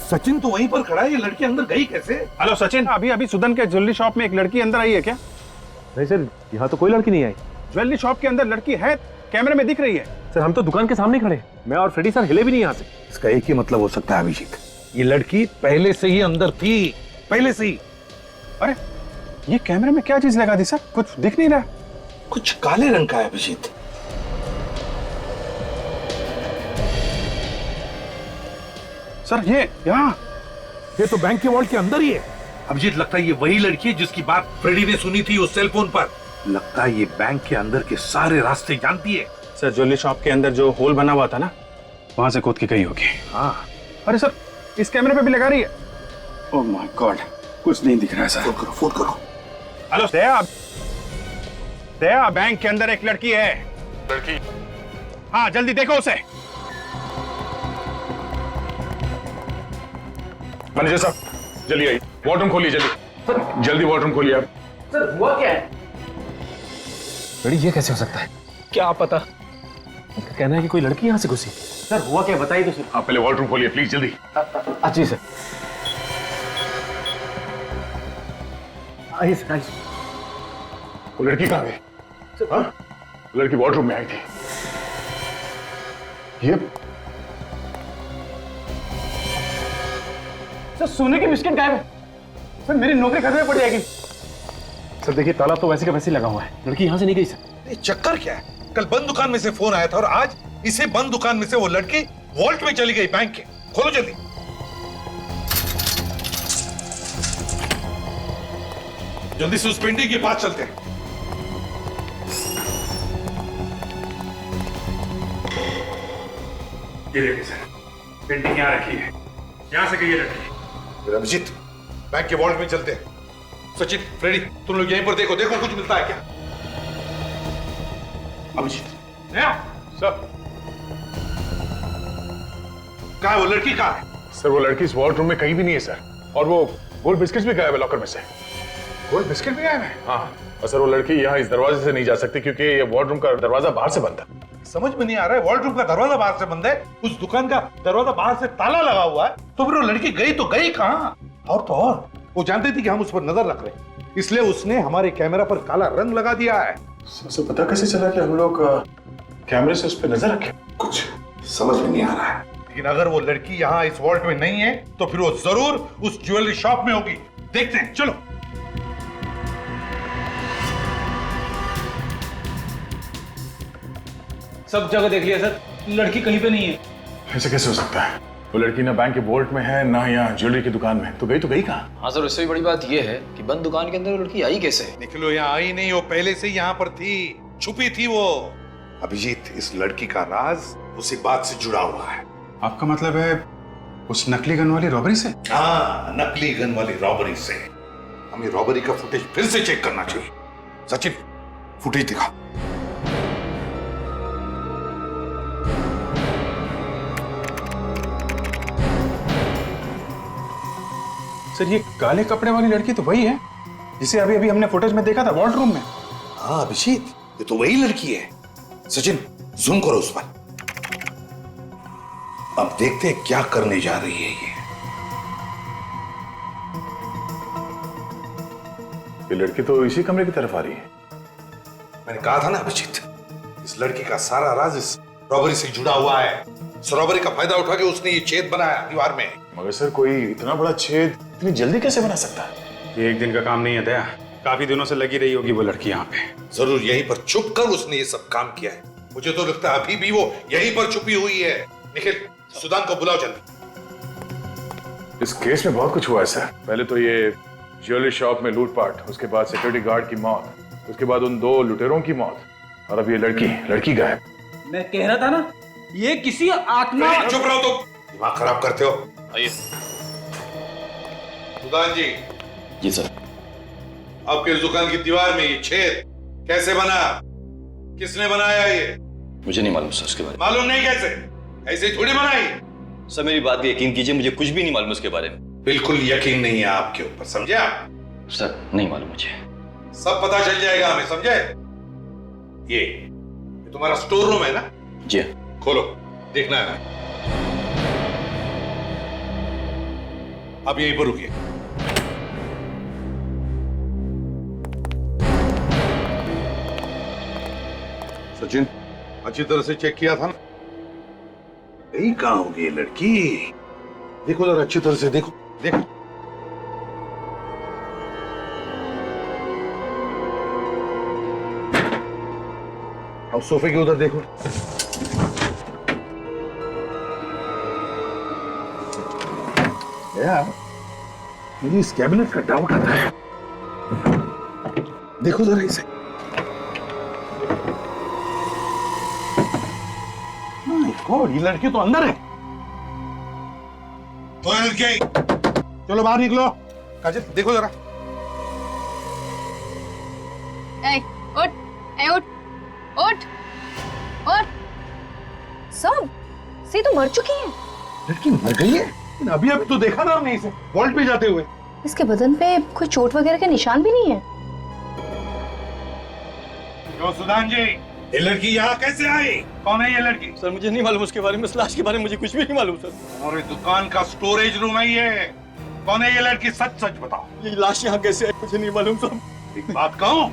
सचिन तो वहीं पर खड़ा है, ये लड़की अंदर गई कैसे? हेलो सचिन, अभी सुदन के ज्वेलरी शॉप में एक लड़की अंदर आई है क्या? नहीं सर, यहाँ तो कोई लड़की नहीं आई। ज्वेलरी शॉप के अंदर लड़की है, कैमरे में दिख रही है। सर हम तो दुकान के सामने खड़े, मैं और फ्रेडी सर हिले भी नहीं यहाँ से। इसका एक ही मतलब हो सकता है अभिजीत, ये लड़की पहले से ही अंदर थी, पहले से ही। अरे ये कैमरे में क्या चीज लगा दी सर? कुछ दिख नहीं रहा। कुछ काले रंग का है अभिजीत। सर ये तो बैंक के वॉल्ट के अंदर ही है। अभिजीत लगता है ये वही लड़की है जिसकी बात फ्रेडी ने सुनी थी उस सेल फोन पर। लगता है ये बैंक के अंदर के सारे रास्ते जानती है। सर ज्वेलरी शॉप के अंदर जो होल बना हुआ था ना, वहां से कूद के गई होगी। हाँ। अरे सर इस कैमरे पे भी लगा रही है। ओह माय गॉड, कुछ नहीं दिख रहा है सर। फोन करो। हेलो दया, बैंक के अंदर एक लड़की है। लड़की? हाँ जल्दी देखो उसे। मैनेजर साहब जल्दी आइए, वॉर्डरूम खोलिए जल्दी। जल्दी वॉर्डरूम खोलिए आप। सर हुआ क्या है? बड़ी ये कैसे हो सकता है? क्या पता, उनका कहना है कि कोई लड़की यहाँ से घुसी। सर हुआ क्या बताइए तो सर। आप पहले वॉर्डरूम खोलिए प्लीज जल्दी। जी सर। आइए सर, आइए। वो लड़की कहाँ गई? हाँ? लड़की वॉर्डरूम में आई थी। ये सर सोने की बिस्किट गायब है। सर मेरी नौकरी खतरे में पड़ जाएगी। सर देखिए ताला तो वैसे का वैसे लगा हुआ है, लड़की यहाँ से नहीं गई सर। ये चक्कर क्या है? कल बंद दुकान में से फोन आया था और आज इसे बंद दुकान में से वो लड़की वॉल्ट में चली गई बैंक के। खोलो जल्दी। जल्दी से उस पेंटिंग के पास चलते हैं। ये देखिए सर, पेंटिंग यहाँ रखी है, यहाँ से गई है लड़की। अभिजीत बैंक के वॉल्ट में चलते हैं। सचिन, फ्रेडी, तुम लोग यहीं पर देखो कुछ मिलता है क्या? अभिजीत सर, कहाँ है वो लड़की? कहाँ है? सर वो लड़की इस वॉर्डरूम में कहीं भी नहीं है सर, और वो गोल्ड बिस्किट्स भी गायब है लॉकर में से। गोल्ड बिस्किट भी गायब है? हाँ, और सर वो लड़की यहाँ इस दरवाजे से नहीं जा सकती क्योंकि ये वॉर्डरूम का दरवाजा बाहर से बंद है। समझ में नहीं आ रहा है, वॉल्ट रूम का दरवाजा बाहर से बंद है, उस दुकान का दरवाजा बाहर से ताला लगा हुआ है, तो फिर वो लड़की गई तो गई कहाँ? और तो और वो जानती थी कि हम उस पर नजर रख रहे हैं, इसलिए उसने हमारे कैमरा पर काला रंग लगा दिया है। सर पता कैसे चला कि हम लोग कैमरे से उस पर नजर रखें? कुछ समझ में नहीं आ रहा है, लेकिन अगर वो लड़की यहाँ इस वॉल्ट में नहीं है तो फिर वो जरूर उस ज्वेलरी शॉप में होगी। देखते हैं, चलो। सब जगह देख लिया सर, लड़की कहीं पे नहीं है। ऐसे कैसे हो सकता है? वो लड़की ना बैंक के वॉल्ट में है ना यहाँ ज्वेलरी की दुकान में, तो गई कहाँ? हाँ सर, उससे भी बड़ी बात ये है कि बंद दुकान के अंदर वो लड़की आई कैसे? निकलो, यहाँ आई नहीं, वो पहले से यहाँ पर थी, छुपी थी वो। अभिजीत, इस लड़की का राज उसी बात से जुड़ा हुआ है। आपका मतलब है उस नकली गन वाली रॉबरी से? हाँ, नकली गन वाली रॉबरी से। हमें रॉबरी का फुटेज फिर से चेक करना चाहिए। सचिन, फुटेज दिखा। सर, ये काले कपड़े वाली लड़की तो वही है जिसे अभी अभी हमने फुटेज में देखा था वॉल्ट रूम में। हाँ अभिजीत, ये तो वही लड़की है। सचिन, जूम करो उस पर। अब देखते हैं क्या करने जा रही है ये लड़की तो इसी कमरे की तरफ आ रही है। मैंने कहा था ना अभिजीत, इस लड़की का सारा राज इस रॉबरी से जुड़ा हुआ है। इस रॉबरी का फायदा उठा के उसने ये छेद बनाया दीवार में। मगर सर, कोई इतना बड़ा छेद इतनी जल्दी कैसे बना सकता है? ये एक दिन का काम नहीं है दया, काफी दिनों से लगी रही होगी वो लड़की यहाँ पे। जरूर यहीं पर छुप कर उसने ये सब काम किया है। मुझे तो लगता है अभी भी वो यहीं पर छुपी हुई है। निखिल, सुदान को बुलाओ जल्दी। इस केस में बहुत कुछ हुआ है सर। पहले तो ये ज्वेलरी शॉप में लूटपाट, उसके बाद सिक्योरिटी गार्ड की मौत, उसके बाद उन 2 लुटेरों की मौत, और अब ये लड़की गायब। मैं कह रहा था ना, ये किसी आत्मा। चुप रहो तुम, दिमाग खराब करते हो। आइए। सुदान जी। जी सर। आपके दुकान की दीवार में ये छेद कैसे बना? किसने बनाया ये? मुझे नहीं मालूम सर उसके बारे में। मालूम नहीं कैसे? ऐसे ही थोड़ी बनाई। सर मेरी बात पे यकीन कीजिए, मुझे कुछ भी नहीं मालूम उसके बारे में। बिल्कुल यकीन नहीं है आपके ऊपर, समझे आप? सर नहीं मालूम मुझे। सब पता चल जाएगा हमें, समझे? ये तुम्हारा स्टोर रूम है ना? जी। खोलो, देखना है ना। अब यहीं पर रुकिए। सचिन, अच्छी तरह से चेक किया था ना? यही कहां होगी ये लड़की? देखो जरा अच्छी तरह से, देखो देखो। अब सोफे के उधर देखो। यार, मुझे इस कैबिनेट का डाउट आता है। देखो जरा इसे। ये लड़की तो अंदर है। तो लड़की, चलो बाहर निकलो। काजल, देखो जरा। उठ, उठ, उठ, उठ। सब सी तो मर चुकी है। लड़की मर गई है? अभी अभी तो देखा ना हमने इसे वॉल्ट पे जाते हुए। इसके बदन पे कोई चोट वगैरह के निशान भी नहीं है। क्यों सुदान जी, ये लड़की यहाँ कैसे आई? कौन है ये लड़की? सर मुझे नहीं मालूम उसके बारे में, इस लाश के बारे में मुझे कुछ भी नहीं मालूम सर। और ये दुकान का स्टोरेज रूम है ये। कौन है ये लड़की? सच सच बताओ। ये लाश यहाँ कैसे आई मुझे नहीं मालूम सर। एक बात कहूँ,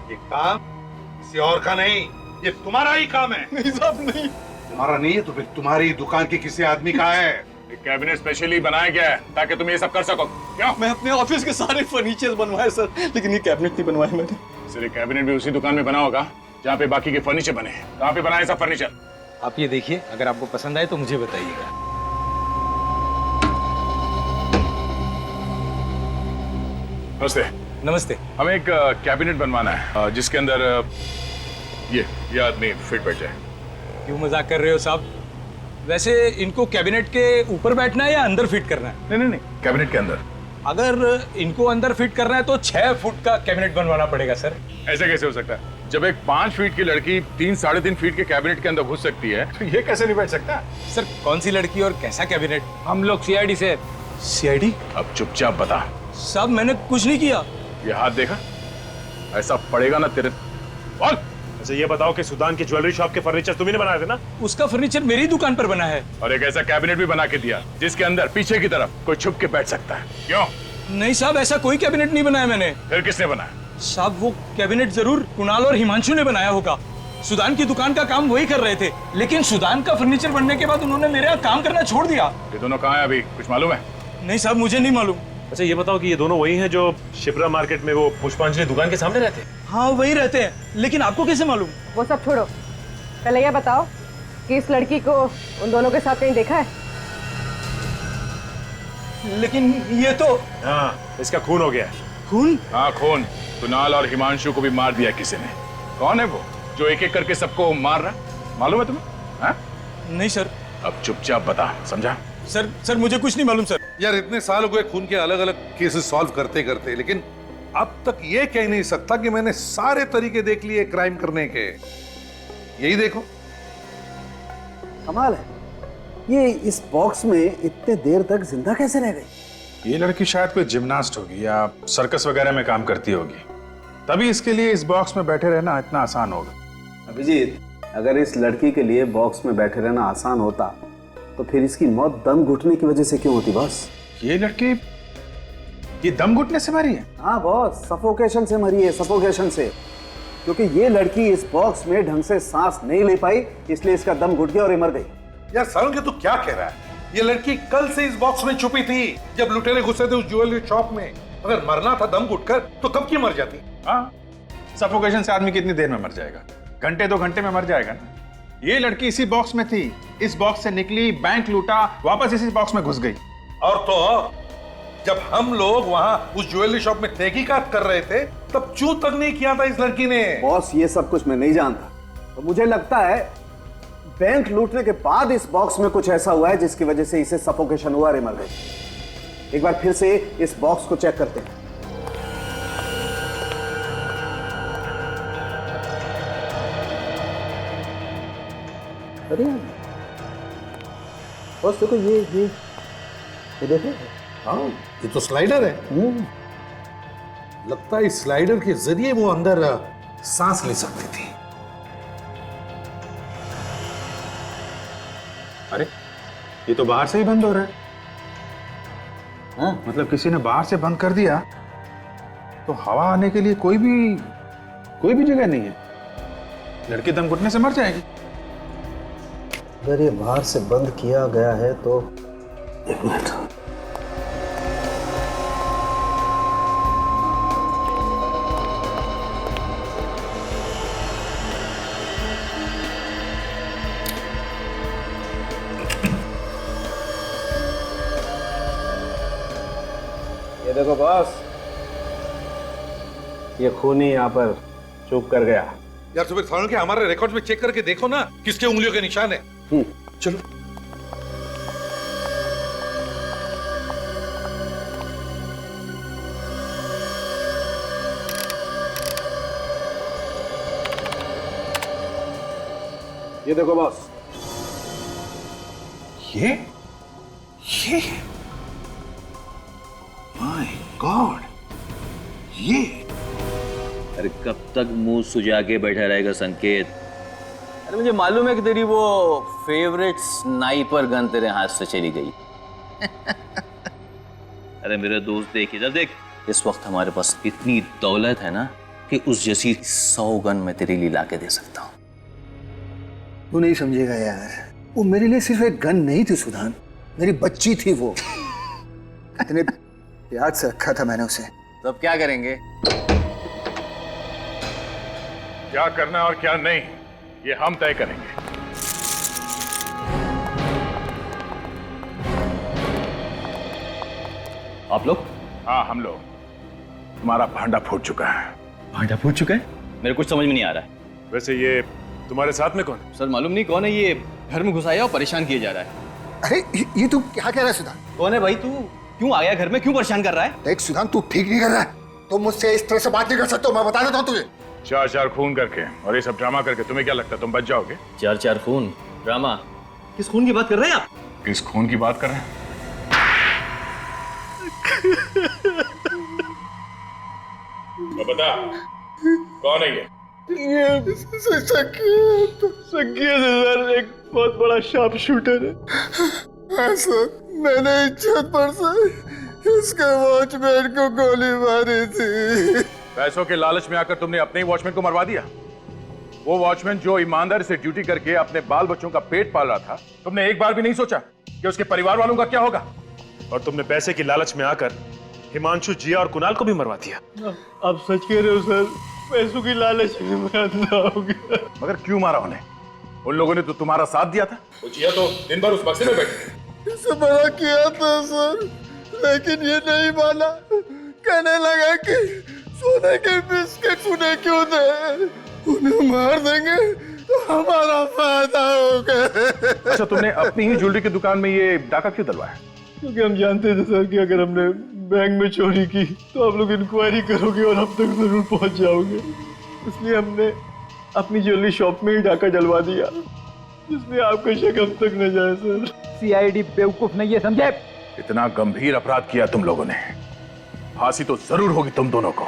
ये काम किसी और का नहीं, ये तुम्हारा ही काम है। नहीं साहब नहीं। तुम्हारा नहीं है तो फिर तुम्हारी दुकान के किसी आदमी का है। कैबिनेट स्पेशली बनाया गया है ताकि तुम ये सब कर सको। क्या? मैं अपने ऑफिस के सारे फर्नीचर बनवाए सर, लेकिन ये कैबिनेट नहीं बनवाए मैंने। सर, ये कैबिनेट भी उसी दुकान में बना होगा जहाँ पे बाकी के फर्नीचर बने हैं। कहाँ पे बनाए सब फर्नीचर? आप ये देखिए, अगर आपको पसंद आए तो मुझे बताइएगा। नमस्ते। नमस्ते। हमें एक कैबिनेट बनवाना है जिसके अंदर ये आदमी फिट बैठ जाए। क्यों मजाक कर रहे हो साहब? वैसे इनको कैबिनेट के ऊपर बैठना है या अंदर फिट करना है? नहीं नहीं नहीं, कैबिनेट के अंदर। अगर इनको अंदर फिट करना है तो 6 फुट का कैबिनेट बनवाना पड़ेगा सर। ऐसे कैसे हो सकता है? जब एक 5 फीट की लड़की 3-3.5 फीट के कैबिनेट के अंदर घुस सकती है तो ये कैसे नहीं बैठ सकता? सर कौन सी लड़की और कैसा कैबिनेट? हम लोग सीआईडी से। सीआईडी? अब चुपचाप बता। साहब मैंने कुछ नहीं किया। ये हाथ देखा? ऐसा पड़ेगा ना तेरे। बोल। अच्छा ये बताओ कि सुदान की ज्वेलरी शॉप के फर्नीचर तुम्ही ने बनाए थे ना? उसका फर्नीचर मेरी दुकान पर बना है। और एक ऐसा कैबिनेट भी बना के दिया जिसके अंदर पीछे की तरफ कोई छुप के बैठ सकता है। क्यों? नहीं साहब, ऐसा कोई कैबिनेट नहीं बनाया मैंने। फिर किसने बनाया? साहब वो कैबिनेट जरूर कुणाल और हिमांशु ने बनाया होगा। सुदान की दुकान का काम वही कर रहे थे, लेकिन सुदान का फर्नीचर बनने के बाद उन्होंने मेरे यहाँ काम करना छोड़ दिया। ये दोनों कहाँ हैं अभी? कुछ मालूम है? नहीं साहब, मुझे नहीं मालूम। अच्छा ये बताओ कि ये दोनों वही हैं जो शिप्रा मार्केट में वो पुष्पांजलि दुकान के सामने रहते हैं? हाँ वही रहते हैं, लेकिन आपको कैसे मालूम? वो सब छोड़ो, पहले यह बताओ कि इस लड़की को उन दोनों के साथ कहीं देखा है? लेकिन ये तो। हाँ, इसका खून हो गया है। खून? हाँ खून। कुणाल और हिमांशु को भी मार दिया किसी ने। कौन है वो? जो एक एक करके सबको मार रहा है? मालूम है तुम्हें? हाँ? नहीं सर। अब चुपचाप बता, समझा? सर मुझे कुछ नहीं मालूम सर। यार इतने साल हो गए खून के अलग अलग केसेस सॉल्व करते करते, लेकिन अब तक ये कह नहीं सकता कि मैंने सारे तरीके देख लिए क्राइम करने के। यही देखो, कमाल है, ये इस बॉक्स में इतने देर तक जिंदा कैसे रह गई? ये लड़की शायद कोई जिम्नास्ट होगी या सर्कस वगैरह में काम करती होगी, तभी इसके लिए इस बॉक्स में बैठे रहना इतना आसान होगा। अभिजीत, अगर इस लड़की के लिए बॉक्स में बैठे रहना आसान होता तो फिर इसकी मौत दम घुटने की वजह से क्यों होती बॉस? ये लड़की ये दम घुटने से मरी है? हाँ बॉस, सफोकेशन से मरी है, सफोकेशन से। क्योंकि ये लड़की इस बॉक्स में ढंग से सांस नहीं ले पाई, इसलिए इसका दम घुट गया और ये मर गई। यार सारंग तू क्या कह रहा है? ये लड़की कल से इस बॉक्स में छुपी थी जब लुटेरे घुसे थे उस ज्वेलरी शॉप में। अगर मरना था दम घुटकर तो कब की मर जाती? हाँ, सफोकेशन से आदमी कितनी देर में मर जाएगा? घंटे 2 घंटे में मर जाएगा ना। ये लड़की इसी बॉक्स में थी, इस बॉक्स से निकली, बैंक लूटा, वापस इसी बॉक्स में घुस गई। और तो और, जब हम लोग वहां उस ज्वेलरी शॉप में तहकीकात कर रहे थे तब चूं तक नहीं किया था इस लड़की ने। बॉस ये सब कुछ मैं नहीं जानता, तो मुझे लगता है बैंक लूटने के बाद इस बॉक्स में कुछ ऐसा हुआ है जिसकी वजह से इसे सफोकेशन हुआ और मर गई। एक बार फिर से इस बॉक्स को चेक करते हैं। अरे बॉस देखो, ये देखो, हाँ ये तो स्लाइडर है। लगता है इस स्लाइडर के जरिए वो अंदर सांस ले सकती थी। अरे ये तो बाहर से ही बंद हो रहा है। हाँ, मतलब किसी ने बाहर से बंद कर दिया तो हवा आने के लिए कोई भी जगह नहीं है। लड़की दम घुटने से मर जाएगी। अगर ये बाहर से बंद किया गया है तो एक मिनट, ये देखो बॉस, ये खूनी यहाँ पर चुप कर गया। यार सुबह सारंग के हमारे रिकॉर्ड में चेक करके देखो ना किसके उंगलियों के निशान है। चलो ये देखो बॉस, ये माय गॉड, ये अरे कब तक मुंह सुजा के बैठा रहेगा संकेत? अरे मुझे मालूम है कि तेरी वो फेवरेट स्नाइपर गन तेरे हाथ से चली गई। अरे मेरे दोस्त देख इधर देख, इस वक्त हमारे पास इतनी दौलत है ना कि उस जैसी 100 गन मैं तेरे लिए ला के दे सकता हूँ। तू नहीं समझेगा यार, वो मेरे लिए सिर्फ एक गन नहीं थी सुधान, मेरी बच्ची थी वो। इतने प्यार से रखा था मैंने उसे। तो अब क्या करेंगे? क्या करना है और क्या नहीं ये हम तय करेंगे। आप लोग? हाँ हम लोग। तुम्हारा भांडा फूट चुका है। भांडा फूट चुका है? मेरे कुछ समझ में नहीं आ रहा है। वैसे ये तुम्हारे साथ में कौन है? सर मालूम नहीं कौन है, ये घर में घुसाया और परेशान किया जा रहा है। अरे ये तू क्या कह रहा है सुधान? कौन है भाई? तू क्यों आया घर में, क्यों परेशान कर रहा है? देख सुधान, तू ठीक नहीं कर रहा है। तुम मुझसे इस तरह से बात नहीं कर सकते, मैं बता देता हूँ तुझे। 4 खून करके और ये सब ड्रामा करके तुम्हें क्या लगता है तुम बच जाओगे? 4 खून ड्रामा? किस खून की बात कर रहे हैं आप? किस खून की बात कर रहे हैं? तो बता कौन है ये? संकेत सर एक बहुत बड़ा शार्प शूटर है। हाँ सर, मैंने इज्जत पर से इसके वॉचमैन को गोली मारी थी। पैसों के लालच में आकर तुमने अपने ही वॉचमैन को मरवा दिया। वो वॉचमैन जो ईमानदारी से ड्यूटी करके अपने बाल बच्चों का पेट पाल रहा था, तुमने एक बार भी नहीं सोचा कि उसके परिवार वालों का क्या होगा? और तुमने पैसे की लालच में आकर हिमांशु, जिया और कुणाल को भी मरवा दिया। आप सच कह रहे हो सर, पैसों की लालच में मैं अंधा हो गया। मगर क्यों मारा उन्हें? उन लोगों ने तो तुम्हारा साथ दिया था। वो जिया तो दिन भर उस बक्से में बैठी। इसे मना किया था सर, लेकिन ये नहीं माना। कहने लगा कि सोने के बिस्किट उन्हें क्यों दे, उन्हें मार देंगे तो हमारा फायदा होगा। अच्छा, तुमने अपनी ही ज्वेलरी की दुकान में ये डाका क्यों डलवाया? क्योंकि हम जानते थे सर कि अगर हमने बैंक में चोरी की तो आप लोग इंक्वायरी करोगे और हम तक जरूर पहुंच जाओगे, इसलिए हमने अपनी ज्वेलरी शॉप में ही डाका डलवा दिया, जिसमें आपका शक हम तक न जाए सर। सीआईडी बेवकूफ नहीं है, समझे? इतना गंभीर अपराध किया तुम लोगों ने, फांसी तो जरूर होगी तुम दोनों को।